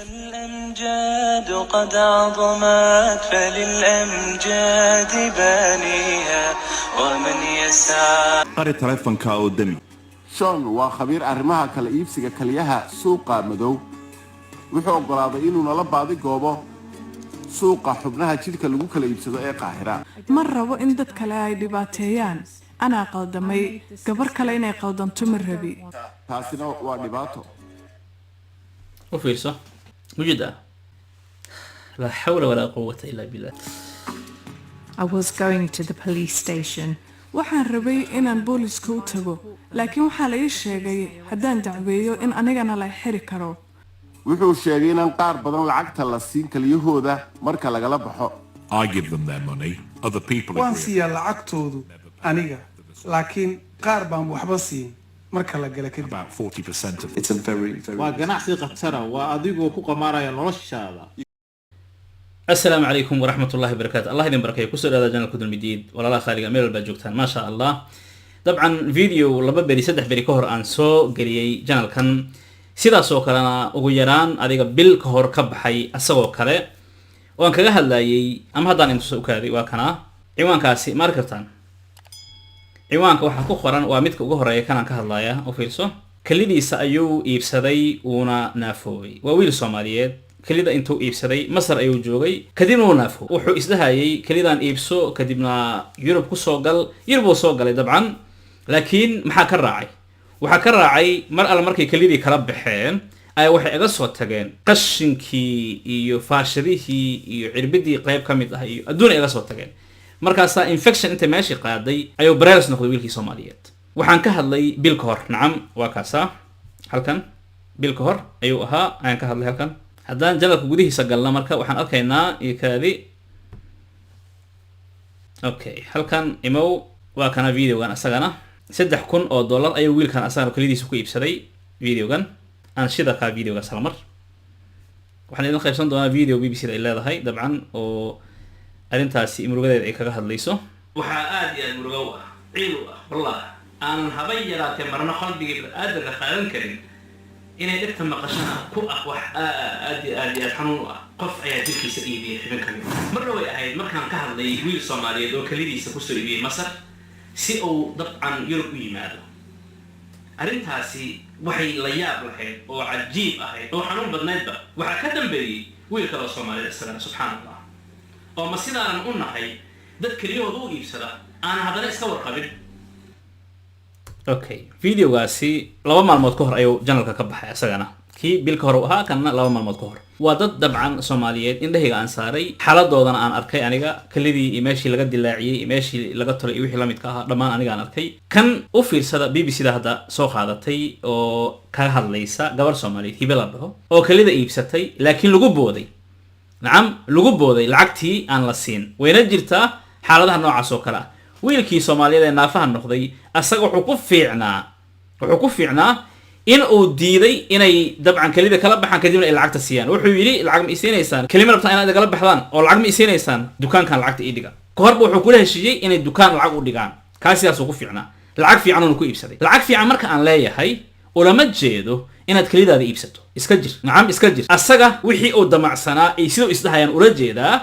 الأمجاد قد عظمت فللأمجاد بانيها ومن يسعى قري تليفونka oo dami شون waa khabiir arrimaha kala iibsiga kaliyaha suuqa madow wuxuu ogolaaday inuu nala baadi goobo suuqa xubnaha jidhka lagu kala iibsado ee Qaahira ma rabo in dad kale ay dhibaateeyaan ana qaldamay gabar kale inay qaldanto ma rabi taasina waa dhibaato وفيرسه وجدها لا حول ولا قوة إلا بالله. I was going to the police station. waxaan rabay inaan booliska u tago laakiin waxa la ii sheegay haddaan dacweeyo in anigana la xiri karo wuxuu sheegay in qaar badan lacagta la siin kaliyahooda marka lagala baxo I give them their money other people waan siiyaa lacagtoodu aniga laakiin qaar baan waxba siin marka la gala kadib about 40% of It's a very waa ganacsi khatara waa adigoo ku qamaaraya noloshaada. السلام عليكم ورحمة الله وبركاته. الله يدين بركة كسر هذا جنال كدر مديد ولا لا خالق أمير الباجوكتان ما شاء الله. طبعا فيديو لما بري سدح بري كهر عن سو قريي جنال كان سيدا سو كلنا وغيران أديك بالكهر كبحي أسوأ كله وأن كجاه هلاي أم هذا نمسو كذي وكنا إيوان كاسي ماركتان إيوان كوحكو خوران وامدك وجهراء كان كهلايا وفيرسو كليدي سأيو إبسدي ونا نافوي وويل سوماليات كليدا انتو إيبسدي مصر أيو جوغي كدينو نافو وحو إسدهايي كليدان إيبسو كدبنا يوروب كسوغل يربو سوغل طبعا لكن محا كراعي وحا كراعي مرأة مركي كليدي كلاب بحين أي وحي أغسو التاقين قشنكي إيو فاشريهي إيو عربدي قيب كاميد إيو أدون أغسو التاقين مركاسا انفكشن انت ماشي قادي أيو بريرس نقضي ويلكي سوماليات وحان كهدلي بيلكهور نعم واكاسا هلكن بيلكهور أيو أها أيان كهدلي هلكن haddaan janalka gudihiisa galna marka waxaan arkaynaa ikaadi okay halkan imow waa kana videogan asagana $3,000 ayuu wiilkan asagana kalidiisa ku iibsaday videogan aan shida ka videoga salamar waxaan idin qaybsan doonaa video BBC ay leedahay dabcan oo arintaasi murugadeed ay kaga hadlayso waxa aad iyo aad murugo ah ciil ah wallahi aan habay yaraatay marna qalbiga aad la qaadan karin inay dhigta maqashana ku ah wax aad xanuun ah qof ayaa jirkiisa iibiyay xibin kamid marna way ahayd markaan ka hadlay wiil Soomaaliyeed oo kalidiisa ku soo iibiyay Masar si uu dabcan Yurub u yimaado arintaasi waxay la yaab lahayd oo cajiib ahayd oo xanuun badnaydba waxa ka dambeeyay wiil kale oo Soomaaliyeed subhanallah oo ma sidaan u nahay dad kaliyooda u iibsada aan hadana iska warqabin okay videogaasi 2 maalmood ka hor ayuu janalka ka baxay asagana kii bilka hor ahaa kana 2 maalmood ka hor waa dad dabcan Soomaaliyeed indhahiga aan saaray xaladoodana aan arkay aniga kalidii meeshii laga dilaaciyay meeshii laga tolay wixii la midka ah dhamaan aniga aan arkay kan u fiirsada BBC-da hadda soo qaadatay oo ka hadlaysa gabar Soomaaliyeed hibela dhaho oo kalida iibsatay laakiin lagu booday nacam lagu booday lacagtii aan la siin wayna jirtaa xaaladaha noocaas oo kale ah wiilkii Soomaaliyeed ee naafaha noqday asaga wuxuu ku fiicnaa in uu diiday inay dabcan kalida kala baxaan kadibna ay lacagta siiyaan wuxuu yiri lacag ma isiinaysaan kalima rabtaan inaad kala baxdaan oo lacag ma isiinaysaan dukaankan lacagta ii dhiga kahorba wuxuu kula heshiiyay inay dukaan lacag u dhigaan kaasiyaas uu ku fiicnaa lacag fiican uu ku iibsaday lacag fiican marka aan leeyahay oo lama jeedo inaad kalidaada iibsato iska jir nacam iska jir asaga wixii uu damacsanaa ay sidoo isdahayaan ula jeedaa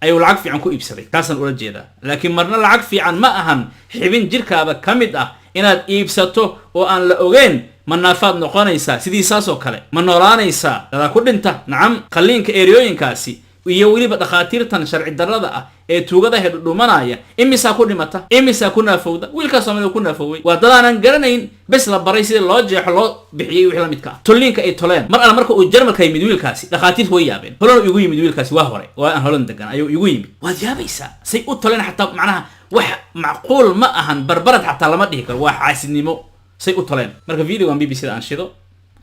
ayuu lacag fiican ku iibsaday kaasan ula jeedaa laakiin marna lacag fiican ma ahan xibin jirkaaba kamid ah inaad iibsato oo aan la ogeyn ma naafaad noqonaysaa sidii saas oo kale ma noolaanaysaa dada ku dhinta nacam qaliinka eeriyooyinkaasi iyo waliba dhaqaatiirtan sharci darrada ah ee tuugada heed dhumanaya imisa ku dhimata imisa ku naafowda wiilka Soomaaliyeed ku naafoway waa dadaanan garanayn bes la baray sida loo jeexo loo bixiyay wixii la midka tolliinka ay toleen marka uu Jarmalka yimid wiilkaasi dhaqaatiirtu way yaabeen holan igu yimid wiilkaasi waa hore waa aan holan degan ayuu igu yimid waad yaabaysaa say u toleen xataa macnaha wax macquul ma ahan barbarad xataa lama dhihi karo waa xaasidnimo say u toleen marka videogan BBC-da aan shido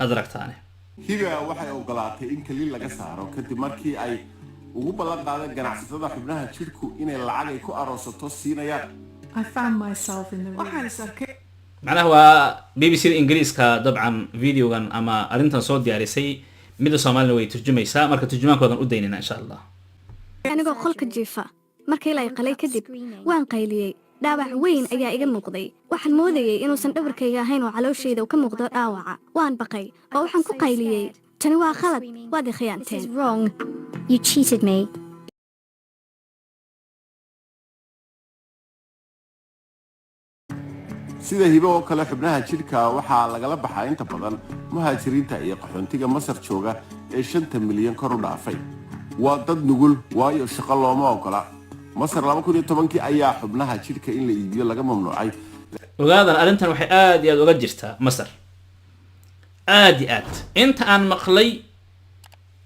aad aragtaane hiba waxay ogolaatay in kaliya laga saaro kadib markii ay ugu ballan qaadeen ganacsatada xubnaha jidhku inay lacag ay ku aroosato siinayaan I found myself in the waxaan is arkay macnaha waa BBC-da Ingiriiska dabcan videogan ama arintan soo diyaarisay midda Soomaalina way turjumaysaa marka turjumaankoodan u daynina insha Allah anigoo qolka jiifa markii la qalay kadib waan qayliyay dhaawac weyn ayaa iga muuqday waxaan moodayay inuusan dhabarkayga ahayn oo calooshayda ka muuqdo dhaawaca waan baqay oo waxaan ku qayliyay tani waa khalad waad i khiyaanteen wrong. You cheated me. sida hibo oo kale xubnaha jidhka waxaa lagala baxaa inta badan muhaajiriinta iyo qaxoontiga masar jooga ee 5 milyan kor u dhaafay waa dad nugul waayo shaqo looma ogola masar 2010 ayaa xubnaha jidhka in la iibiyo laga mamnuucay ogaadan arrintan waxay aad iyo aad uga jirtaa masar aad iyo aad inta aan maqlay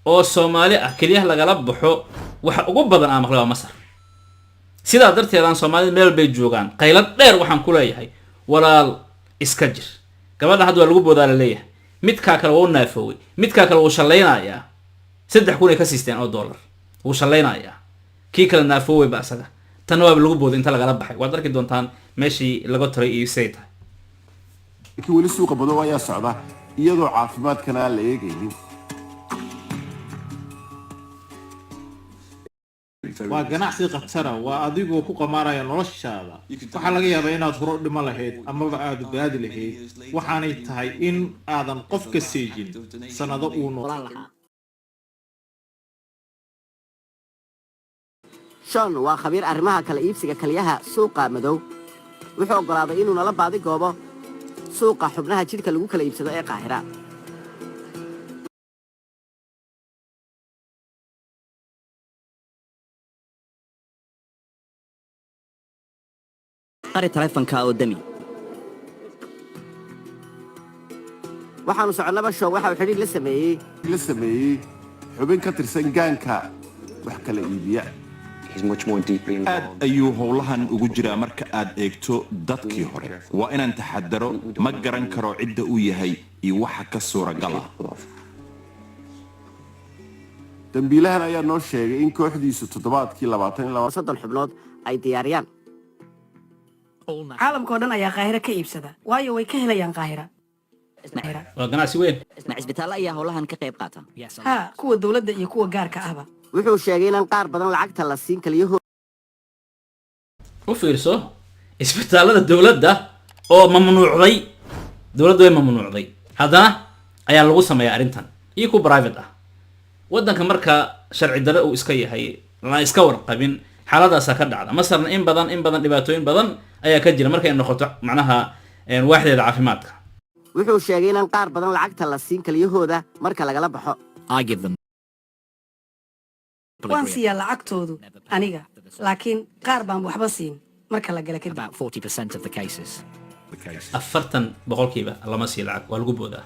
oo Soomaali ah kaliya lagala baxo waxa ugu badan aan maqlay waa masar sidaa darteed aan Soomaali meel bay joogaan qaylad dheer waxaan ku leeyahay walaal iska jir gabadha hadda lagu boodaa la leeyahay midka kale oo naafoway midka kale oo shaleynaya 3,000 ka siisteen oo dollar oo shaleynaya kii kale naafoway ba asaga tan waa lagu booday inta lagala baxay waad arki doontaan meeshii laga taray iyo sayta laakiin weli suuqa badan ayaa socda iyadoo caafimaadkana la eegaynin waa ganacsi khatara waa adigoo ku qamaaraya noloshaada waxaa laga yaabaa inaad horo dhimo lahayd amaba aad gaadi lahayd waxaanay tahay in aadan qof ka seejin sanado uu noolaan lahaa Sean waa khabiir arrimaha kala iibsiga kaliyaha suuqa madow wuxuu ogolaaday inuu nala baadi goobo suuqa xubnaha jidhka lagu kala iibsado ee Qaahira qari taleefanka oo dami waxaanu soconaba show waxa uu xiriir la sameeyay xubin ka tirsan gaanka wax kala iibiya aad ayuu howlahan ugu jiraa marka aad eegto dadkii hore waa inaan taxadaro ma garan karo cidda uu yahay iyo waxa ka suuragala dambiilahan ayaa noo sheegay in kooxdiisu toddobaadkii 20 xubnood ay diyaariyaan caalamka oo dhan ayaa Qaahira ka iibsada waayo way ka helayaan Qaahira waa ganacsi weyn isbitaal ayaa howlahan ka qayb qaata ha kuwa dawladda iyo kuwa gaarka ahba wuxuu sheegay in qaar badan lacagta la siin kaliyaho u fiirso isbitaalada dawladda oo mamnuucday dawladdu way mamnuucday haddana ayaa lagu sameeyaa arrintan iyo ku private ah waddanka marka sharci darro uu iska yahay la iska warqabin xaaladaas ka dhacda masarna in badan dhibaatooyin badan ayaa ka jira marka ay noqoto macnaha waaxdeeda caafimaadka wuxuu sheegay in qaar badan lacagta la siin kaliyahooda marka lagala baxo I give them waan siiyaa lacagtoodu aniga laakiin qaar baan waxba siin marka la gala kadib about 40% of the cases 40% lama sii lacag waa lagu boodaa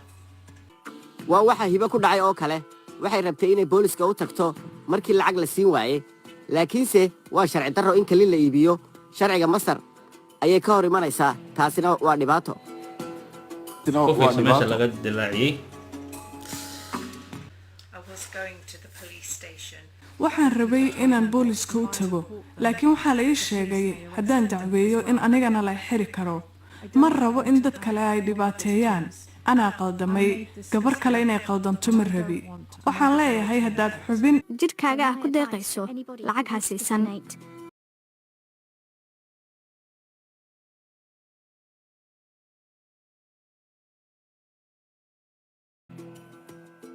waa waxa hibo ku dhacay oo kale waxay rabtay inay booliska u tagto markii lacag la siin waayay laakiinse waa sharci darro in kaliya la iibiyo sharciga Masar ayay ka hor imanaysaa taasina waa dhibaato meesha laga dilaaciyay waxaan rabay inaan booliska u tago laakiin waxaa la ii sheegay haddaan dacweeyo in anigana la xiri karo ma rabo in dad kale ay dhibaateeyaan anaa qaldamay gabar kale inay qaldanto ma rabi waxaan leeyahay haddaad xubin jidhkaaga ah ku deeqayso lacag ha siisan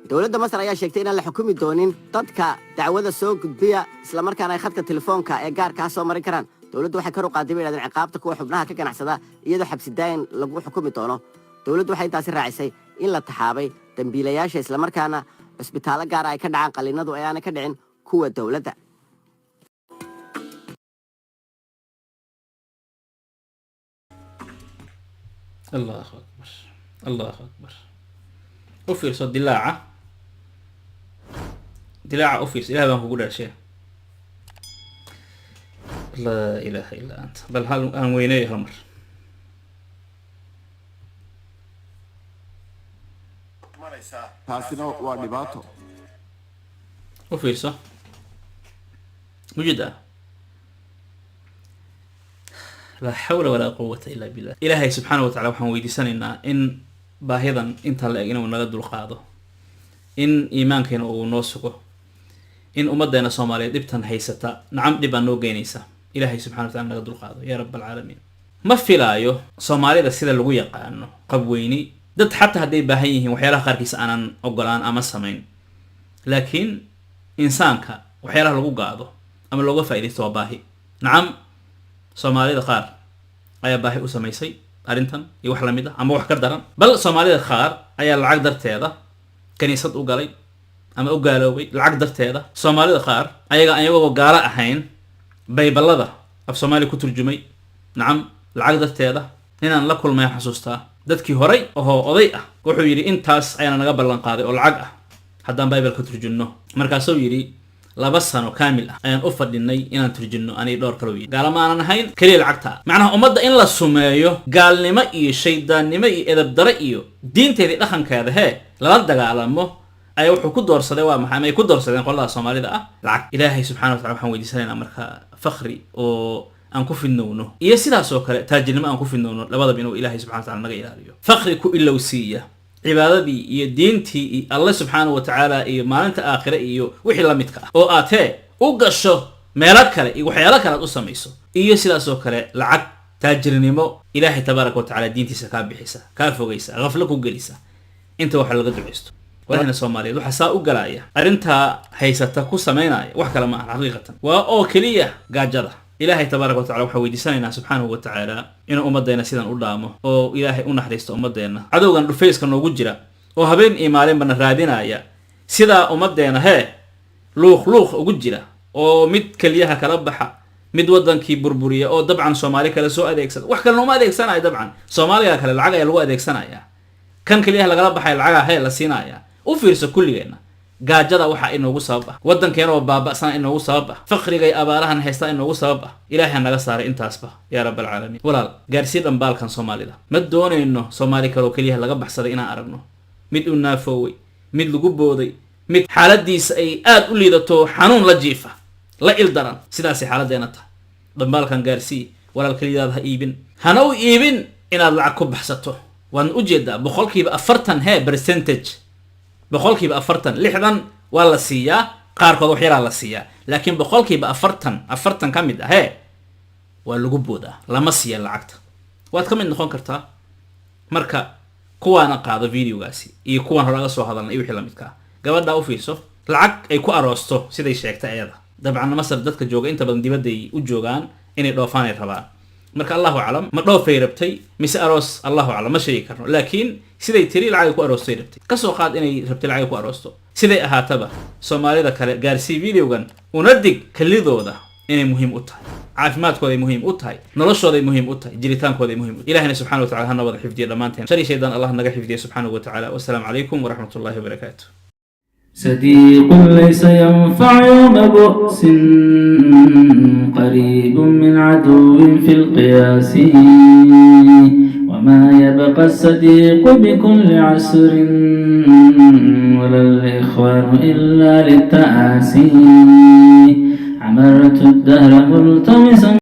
dawladda Masar ayaa sheegtay inaan la xukumi doonin dadka dacwada soo gudbiya isla markaana ay khadka telefoonka ee gaarka soo marin karaan dawladdu waxay kor u qaaday inay ciqaabta kuwa xubnaha ka ganacsada iyadoo xabsi daayin lagu xukumi doono dawladdu waxay intaasi raacisay in la taxaabay dambiilayaasha isla markaana isbitaalo gaar ah ay ka dhacaan qaliinadu ay aan ka dhicin kuwa dawladda Allahu akbar Allahu akbar u fiirso dilaaca u fiirso ilaahay baan kugu dhaashay la ilaaha illa anta bal hal aan weyneeyo hal mar taasina waa dhibaato u fiirso mujida la hawla wala quwwata illa billah ilaahay subhanahu wa ta'ala waxaan weydiisanaynaa in baahidan inta la eg inuu naga dulqaado in iimaankeena uu noo sugo in ummadeena Soomaaliyeed dibtan haysata nacam dib aan noo geynaysa ilaahay subhanahu wa ta'ala naga dulqaado ya rabbal alamin ma filaayo Soomaalida sida lagu yaqaano qabweyni dad xataa hadday baahan yihiin waxyaalaha qaarkiisa aanan ogolaan ama samayn laakiin insaanka waxyaalaha lagu gaado ama looga faa'iidaysto waa baahi nacam soomaalida qaar ayaa baahi u samaysay arrintan iyo wax lamid ah ama wax ka daran bal soomaalida qaar ayaa lacag darteeda kaniisad u galay ama u gaaloobay lacag darteeda soomaalida qaar ayagoo gaalo ahayn baybalada af soomaali ku turjumay nacam lacag darteeda ninaan la kulmay xasuustaa dadkii horay oo oday ah wuxuu yidhi intaas ayaana naga ballan qaaday oo lacag ah haddaan baybalka turjunno markaasuu yidhi 2 sano kaamil ah ayaan u fadhinay inaan turjunno ani dhowr kale wiil gaal ma aanan ahayn kaliya lacagta macnaha ummadda in la sumeeyo gaalnimo iyo shaydaannimo iyo edab dare iyo diinteedii dhaqankeeda lala dagaalamo ay wuxuu ku doorsaday waa maxay ay ku doorsadeen qolada Soomaalida ah lacag ilaahay subxaanahu wa ta'ala waxaan weydiisanaynaa marka fakhri oo aan ku fidnowno iyo sidaas oo kale taajirnimo aan ku fidnowno labadaba inuu ilaahay subxaanahu wa ta'ala naga ilaaliyo fakhri ku ilowsiiya cibaadadii iyo diintii iyo Allah subxaanahu wa ta'ala iyo maalinta aakhire iyo wixii la midka ah oo aad u gasho meelo kale iyo waxyaalo kale aad u samayso iyo sidaas oo kale lacag taajirnimo ilaahay tabaaraka wa ta'ala diintiisa ka bixisa ka fogeysa qaflo ku gelisa inta waxa laga duceysto ولكن الصوماليين waxa saa u galaya arinta haysata ku sameynaya wax kale ma aha xaqiiqatan waa oo kaliya gaajada ilaahay tabaaraka wa ta'ala waxa weydiisanaynaa subxaanahu wa ta'ala inuu ummadeena sidan u dhaamo oo ilaahay u naxariisto ummadeena cadowgan dhufayska noogu jira oo habeen iyo maalin bana raadinaya sida ummadeena luuq ugu jira oo mid kaliyaha kala baxa mid wadankii burburiya oo dabcan Soomaali kale soo adeegsada wax kale uma adeegsanaya dabcan Soomaaliga kale lacag ay lagu adeegsanaya kan kaliyaha laga baxay lacag la siinaya u fiirso kulligeena gaajada waxa inoogu sabab ah wadankeena oo baaba'san inoogu sabab ah faqriga ay abaarahan haysta inoogu sabab ah ilaahay naga saaray intaasba ya rabbal alamin walaal gaarsiin dambaalkan Soomaalida ma doonayno Soomaali kale oo kaliya laga baxsaday inaan aragno mid u naafoway mid lagu booday mid xaaladiisa ay aad u liidato xanuun la jiifa la ildaran sidaas xaaladeena tahay dambaalkan gaarsii walaal kaliyaad ha iibin hana u iibin inaad lacag ku baxsato waan u jeedaa 40% percentage 40% 60 waa la siiyaa qaarkood wax yar la siiyaa laakiin 40% ka mid ah waa lagu boodaa lama siiya lacagta waad ka mid noqon kartaa marka kuwaana qaado videogaasi iyo kuwan hore laga soo hadalnay wixii la midka gabadha u fiirso lacag ay ku aroosto siday sheegtay ayada dabcan Masar dadka jooga inta badan dibadda ay u joogaan inay dhoofaan ay rabaan marka Allahu a'lam ma dhoofay rabtay mise aroos Allahu a'lam ma sheegi karno laakiin siday tiri lacag ku aroostay rabtay ka soo qaad inay rabtay lacag ku aroosto siday ahaataba Soomaalida kale gaarsii videogan una dig kalidooda inay muhiim u tahay caafimaadkooda muhiim u tahay noloshooda muhiim u tahay jiritaankooda muhiim u ilaahina subxaanahu wa ta'ala hana wada xifdiyo dhamaanteen shari shaydan Allah naga xifdiyo subxaanahu wa ta'ala wassalamu alaykum wa rahmatullahi wa barakatuh صديق ليس ينفع يوم بؤس قريب من عدو في القياس وما يبقى الصديق بكل عسر ولا الإخوان إلا للتآسي عمرت الدهر ملتمسا